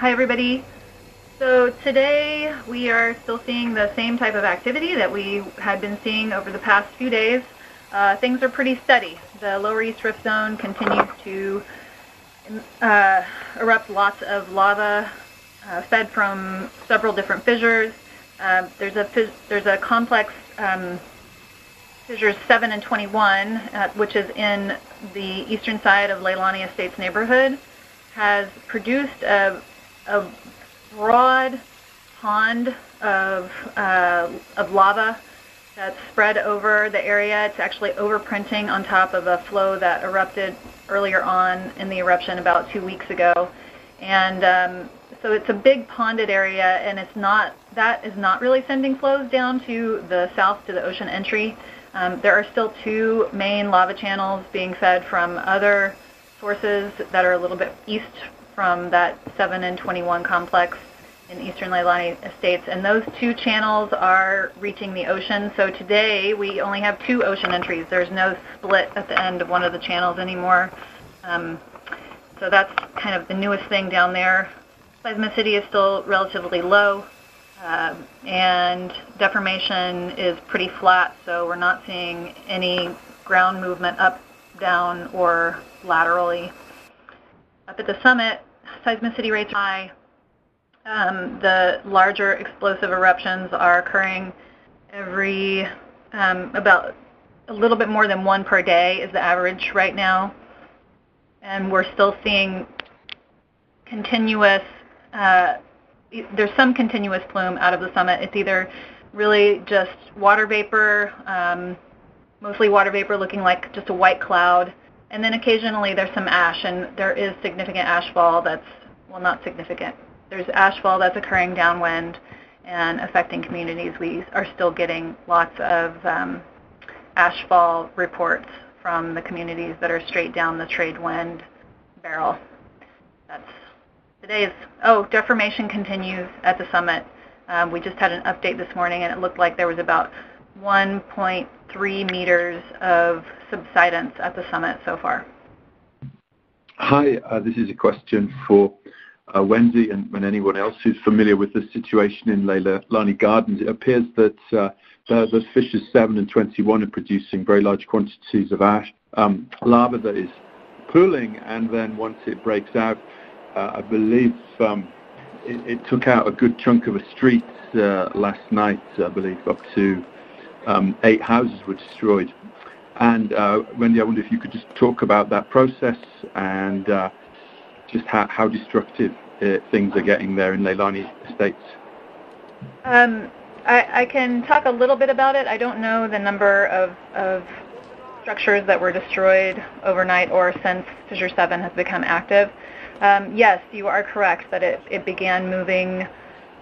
Hi everybody. So today we are still seeing the same type of activity that we had been seeing over the past few days. Things are pretty steady. The Lower East Rift Zone continues to erupt lots of lava fed from several different fissures. There's a complex, fissures 7 and 21, which is in the eastern side of Leilani Estates neighborhood, has produced a broad pond of lava that's spread over the area. It's actually overprinting on top of a flow that erupted earlier on in the eruption about 2 weeks ago. And so it's a big ponded area, and that is not really sending flows down to the south to the ocean entry. There are still two main lava channels being fed from other sources that are a little bit east from that 7 and 21 complex in eastern Leilani Estates, and those two channels are reaching the ocean. So today we only have two ocean entries. There's no split at the end of one of the channels anymore. So that's kind of the newest thing down there. Seismicity is still relatively low, and deformation is pretty flat, so we're not seeing any ground movement up, down, or laterally. Up at the summit, seismicity rates are high. The larger explosive eruptions are occurring every about a little bit more than one per day is the average right now. And we're still seeing continuous, there's some continuous plume out of the summit. It's either really just water vapor, mostly water vapor looking like just a white cloud, and then occasionally there's some ash, and there is significant ashfall that's, well, not significant. There's ashfall that's occurring downwind and affecting communities. We are still getting lots of ashfall reports from the communities that are straight down the trade wind barrel. That's today's. Oh, deformation continues at the summit. We just had an update this morning, and it looked like there was about 1.3 meters of subsidence at the summit so far. Hi, this is a question for Wendy and anyone else who's familiar with the situation in Leilani Gardens. It appears that those fissures 7 and 21 are producing very large quantities of ash, lava that is pooling, and then once it breaks out, I believe it took out a good chunk of a street last night. I believe up to 8 houses were destroyed. And Wendy, I wonder if you could just talk about that process and just how destructive things are getting there in Leilani Estates. I can talk a little bit about it. I don't know the number of structures that were destroyed overnight or since Fissure 7 has become active. Yes, you are correct that it began moving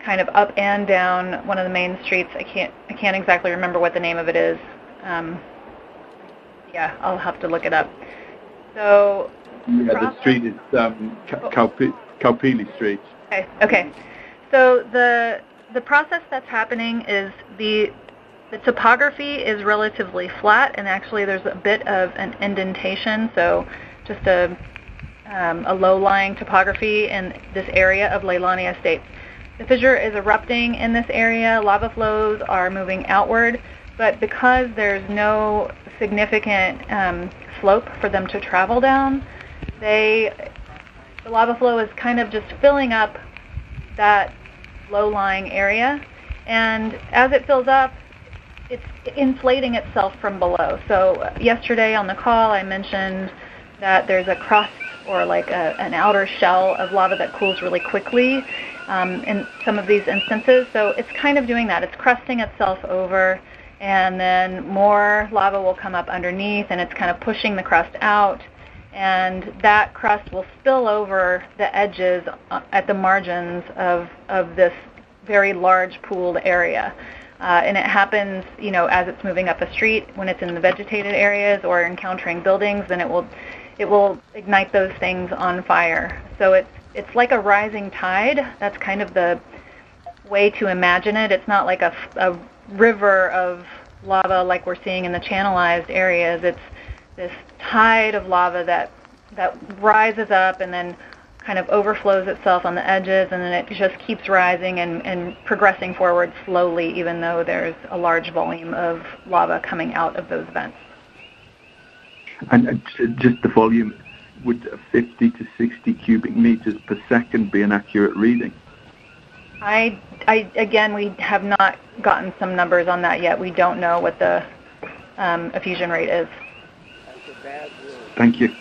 kind of up and down one of the main streets. I can't exactly remember what the name of it is. Yeah, I'll have to look it up. So yeah, the street is Kaupili Street. Okay. So the process that's happening is the topography is relatively flat, and actually there's a bit of an indentation, so just a low-lying topography in this area of Leilani Estates. The fissure is erupting in this area. Lava flows are moving outward, but because there's no significant slope for them to travel down, the lava flow is kind of just filling up that low-lying area, and as it fills up, it's inflating itself from below. So yesterday on the call I mentioned that there's a crust or like an outer shell of lava that cools really quickly in some of these instances. So it's kind of doing that. It's crusting itself over, and then more lava will come up underneath, and it's kind of pushing the crust out, and that crust will spill over the edges at the margins of this very large pooled area. And it happens, as it's moving up a street, when it's in the vegetated areas or encountering buildings, then it will ignite those things on fire. So it's like a rising tide. That's kind of the way to imagine it. It's not like a river of lava like we're seeing in the channelized areas. It's this tide of lava that rises up and then kind of overflows itself on the edges, and then it just keeps rising and progressing forward slowly, even though there's a large volume of lava coming out of those vents. And just the volume, would 50 to 60 cubic meters per second be an accurate reading? Again, we have not gotten some numbers on that yet. We don't know what the effusion rate is. Thank you.